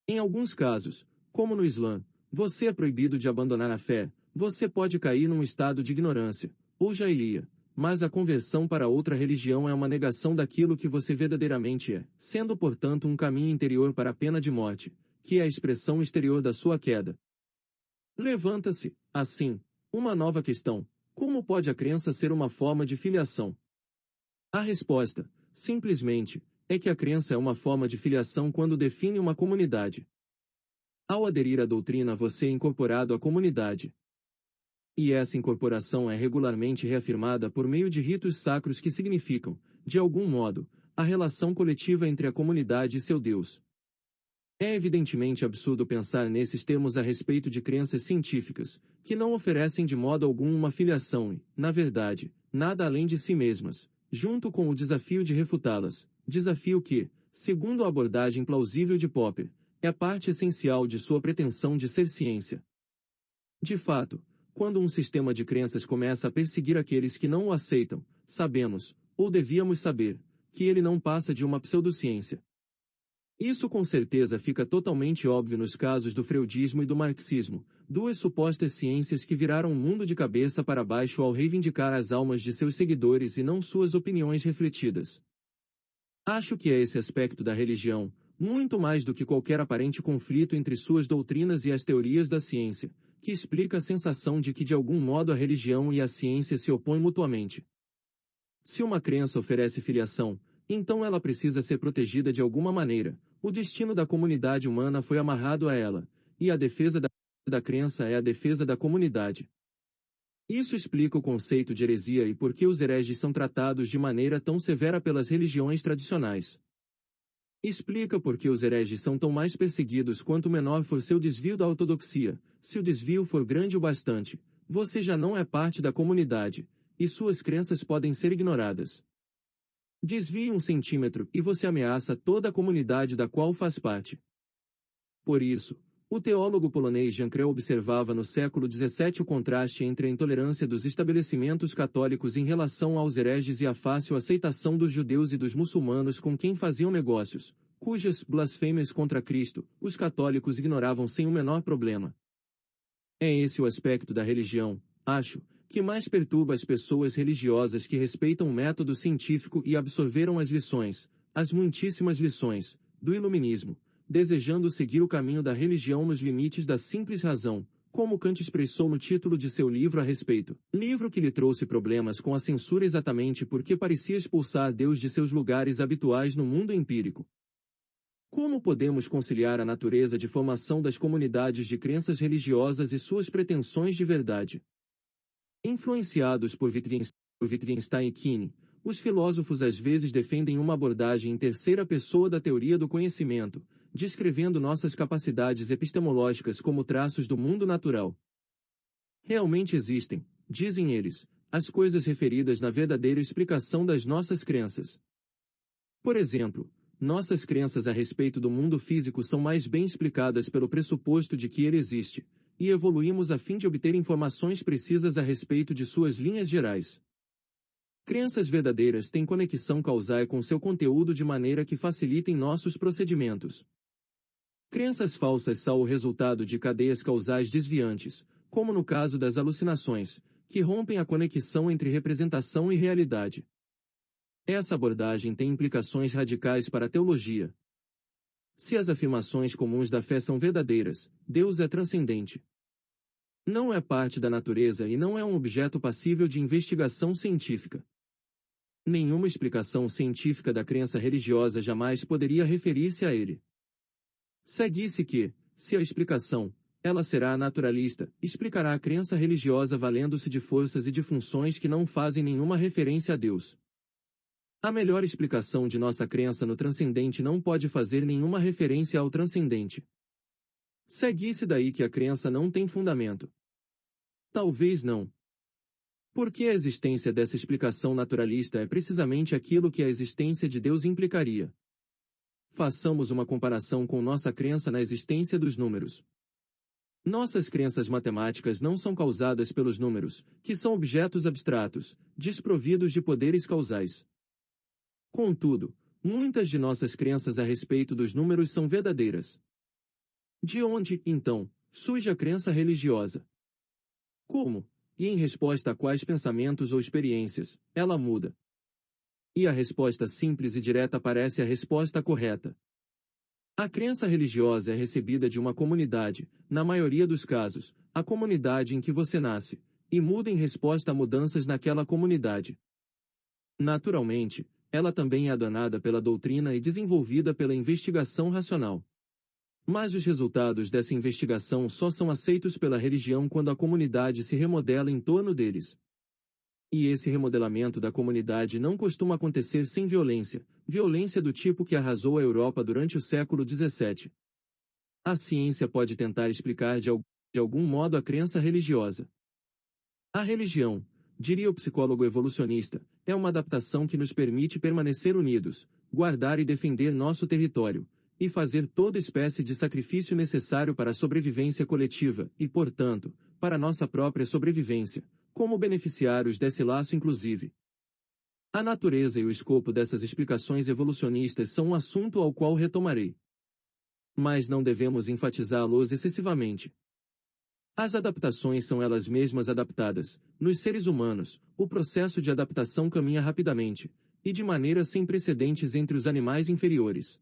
A: Em alguns casos, como no Islã, você é proibido de abandonar a fé, você pode cair num estado de ignorância, ou jahiliya, mas a conversão para outra religião é uma negação daquilo que você verdadeiramente é, sendo portanto um caminho interior para a pena de morte, que é a expressão exterior da sua queda. Levanta-se, assim, uma nova questão: como pode a crença ser uma forma de filiação? A resposta, simplesmente, é que a crença é uma forma de filiação quando define uma comunidade. Ao aderir à doutrina você é incorporado à comunidade. E essa incorporação é regularmente reafirmada por meio de ritos sacros que significam, de algum modo, a relação coletiva entre a comunidade e seu Deus. É evidentemente absurdo pensar nesses termos a respeito de crenças científicas, que não oferecem de modo algum uma filiação e, na verdade, nada além de si mesmas, junto com o desafio de refutá-las, desafio que, segundo a abordagem plausível de Popper, é parte essencial de sua pretensão de ser ciência. De fato, quando um sistema de crenças começa a perseguir aqueles que não o aceitam, sabemos, ou devíamos saber, que ele não passa de uma pseudociência. Isso com certeza fica totalmente óbvio nos casos do freudismo e do marxismo, duas supostas ciências que viraram o mundo de cabeça para baixo ao reivindicar as almas de seus seguidores e não suas opiniões refletidas. Acho que é esse aspecto da religião, muito mais do que qualquer aparente conflito entre suas doutrinas e as teorias da ciência, que explica a sensação de que de algum modo a religião e a ciência se opõem mutuamente. Se uma crença oferece filiação, então ela precisa ser protegida de alguma maneira. O destino da comunidade humana foi amarrado a ela, e a defesa da crença é a defesa da comunidade. Isso explica o conceito de heresia e por que os hereges são tratados de maneira tão severa pelas religiões tradicionais. Explica por que os hereges são tão mais perseguidos quanto menor for seu desvio da ortodoxia. Se o desvio for grande o bastante, você já não é parte da comunidade, e suas crenças podem ser ignoradas. Desvie 1 centímetro e você ameaça toda a comunidade da qual faz parte. Por isso, o teólogo polonês Jan Krehl observava no século XVII o contraste entre a intolerância dos estabelecimentos católicos em relação aos hereges e a fácil aceitação dos judeus e dos muçulmanos com quem faziam negócios, cujas blasfêmias contra Cristo, os católicos ignoravam sem o menor problema. É esse o aspecto da religião, acho, que mais perturba as pessoas religiosas que respeitam o método científico e absorveram as lições, as muitíssimas lições, do iluminismo, desejando seguir o caminho da religião nos limites da simples razão, como Kant expressou no título de seu livro a respeito. Livro que lhe trouxe problemas com a censura exatamente porque parecia expulsar Deus de seus lugares habituais no mundo empírico. Como podemos conciliar a natureza de formação das comunidades de crenças religiosas e suas pretensões de verdade? Influenciados por Wittgenstein e Quine, os filósofos às vezes defendem uma abordagem em terceira pessoa da teoria do conhecimento, descrevendo nossas capacidades epistemológicas como traços do mundo natural. Realmente existem, dizem eles, as coisas referidas na verdadeira explicação das nossas crenças. Por exemplo, nossas crenças a respeito do mundo físico são mais bem explicadas pelo pressuposto de que ele existe, e evoluímos a fim de obter informações precisas a respeito de suas linhas gerais. Crenças verdadeiras têm conexão causal com seu conteúdo de maneira que facilitem nossos procedimentos. Crenças falsas são o resultado de cadeias causais desviantes, como no caso das alucinações, que rompem a conexão entre representação e realidade. Essa abordagem tem implicações radicais para a teologia. Se as afirmações comuns da fé são verdadeiras, Deus é transcendente. Não é parte da natureza e não é um objeto passível de investigação científica. Nenhuma explicação científica da crença religiosa jamais poderia referir-se a ele. Segue-se que, se a explicação, ela será naturalista, explicará a crença religiosa valendo-se de forças e de funções que não fazem nenhuma referência a Deus. A melhor explicação de nossa crença no transcendente não pode fazer nenhuma referência ao transcendente. Segue-se daí que a crença não tem fundamento. Talvez não. Porque a existência dessa explicação naturalista é precisamente aquilo que a existência de Deus implicaria. Façamos uma comparação com nossa crença na existência dos números. Nossas crenças matemáticas não são causadas pelos números, que são objetos abstratos, desprovidos de poderes causais. Contudo, muitas de nossas crenças a respeito dos números são verdadeiras. De onde, então, surge a crença religiosa? Como, e em resposta a quais pensamentos ou experiências, ela muda? E a resposta simples e direta parece a resposta correta. A crença religiosa é recebida de uma comunidade, na maioria dos casos, a comunidade em que você nasce, e muda em resposta a mudanças naquela comunidade. Naturalmente, ela também é adornada pela doutrina e desenvolvida pela investigação racional. Mas os resultados dessa investigação só são aceitos pela religião quando a comunidade se remodela em torno deles. E esse remodelamento da comunidade não costuma acontecer sem violência, violência do tipo que arrasou a Europa durante o século XVII. A ciência pode tentar explicar de algum modo a crença religiosa. A religião, diria o psicólogo evolucionista, é uma adaptação que nos permite permanecer unidos, guardar e defender nosso território, e fazer toda espécie de sacrifício necessário para a sobrevivência coletiva e, portanto, para nossa própria sobrevivência, como beneficiários desse laço inclusive. A natureza e o escopo dessas explicações evolucionistas são um assunto ao qual retomarei. Mas não devemos enfatizá-los excessivamente. As adaptações são elas mesmas adaptadas. Nos seres humanos, o processo de adaptação caminha rapidamente, e de maneira sem precedentes entre os animais inferiores.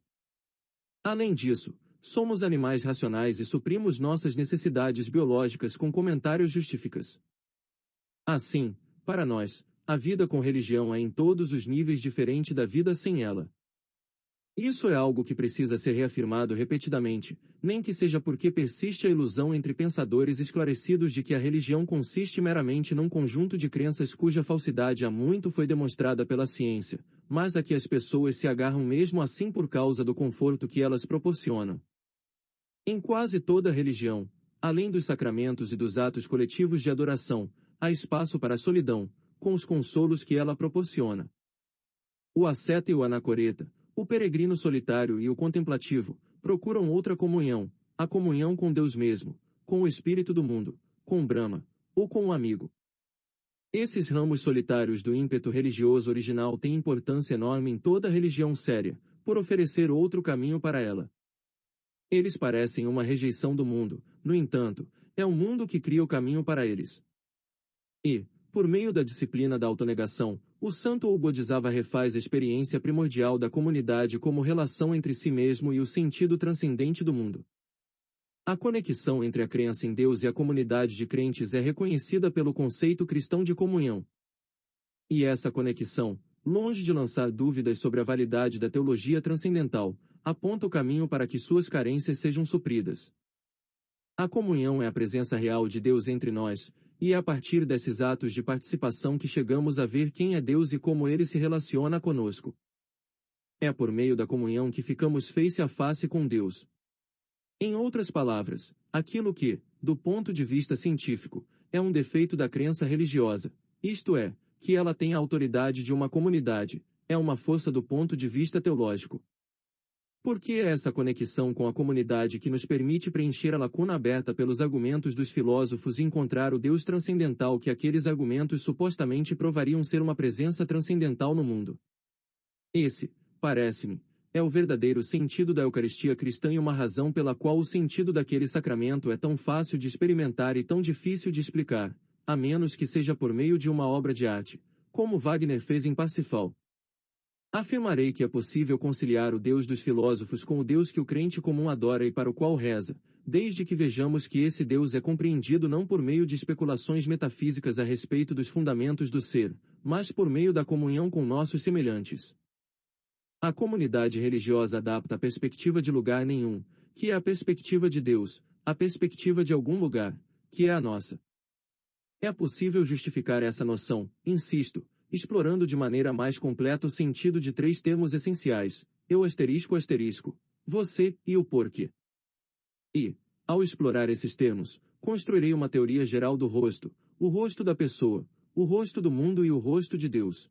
A: Além disso, somos animais racionais e suprimos nossas necessidades biológicas com comentários justificas. Assim, para nós, a vida com religião é em todos os níveis diferente da vida sem ela. Isso é algo que precisa ser reafirmado repetidamente, nem que seja porque persiste a ilusão entre pensadores esclarecidos de que a religião consiste meramente num conjunto de crenças cuja falsidade há muito foi demonstrada pela ciência, mas a que as pessoas se agarram mesmo assim por causa do conforto que elas proporcionam. Em quase toda religião, além dos sacramentos e dos atos coletivos de adoração, há espaço para a solidão, com os consolos que ela proporciona. O asceta e o anacoreta, o peregrino solitário e o contemplativo, procuram outra comunhão, a comunhão com Deus mesmo, com o espírito do mundo, com Brahma, ou com um amigo. Esses ramos solitários do ímpeto religioso original têm importância enorme em toda religião séria, por oferecer outro caminho para ela. Eles parecem uma rejeição do mundo, no entanto, é o mundo que cria o caminho para eles. E, por meio da disciplina da autonegação, o santo ou Bodhisattva refaz a experiência primordial da comunidade como relação entre si mesmo e o sentido transcendente do mundo. A conexão entre a crença em Deus e a comunidade de crentes é reconhecida pelo conceito cristão de comunhão. E essa conexão, longe de lançar dúvidas sobre a validade da teologia transcendental, aponta o caminho para que suas carências sejam supridas. A comunhão é a presença real de Deus entre nós, e é a partir desses atos de participação que chegamos a ver quem é Deus e como Ele se relaciona conosco. É por meio da comunhão que ficamos face a face com Deus. Em outras palavras, aquilo que, do ponto de vista científico, é um defeito da crença religiosa, isto é, que ela tem a autoridade de uma comunidade, é uma força do ponto de vista teológico. Porque é essa conexão com a comunidade que nos permite preencher a lacuna aberta pelos argumentos dos filósofos e encontrar o Deus transcendental que aqueles argumentos supostamente provariam ser uma presença transcendental no mundo. Esse, parece-me, é o verdadeiro sentido da Eucaristia cristã e uma razão pela qual o sentido daquele sacramento é tão fácil de experimentar e tão difícil de explicar, a menos que seja por meio de uma obra de arte, como Wagner fez em Parsifal. Afirmarei que é possível conciliar o Deus dos filósofos com o Deus que o crente comum adora e para o qual reza, desde que vejamos que esse Deus é compreendido não por meio de especulações metafísicas a respeito dos fundamentos do ser, mas por meio da comunhão com nossos semelhantes. A comunidade religiosa adapta a perspectiva de lugar nenhum, que é a perspectiva de Deus, a perspectiva de algum lugar, que é a nossa. É possível justificar essa noção, insisto, explorando de maneira mais completa o sentido de três termos essenciais, eu asterisco, você e o porquê. E, ao explorar esses termos, construirei uma teoria geral do rosto, o rosto da pessoa, o rosto do mundo e o rosto de Deus.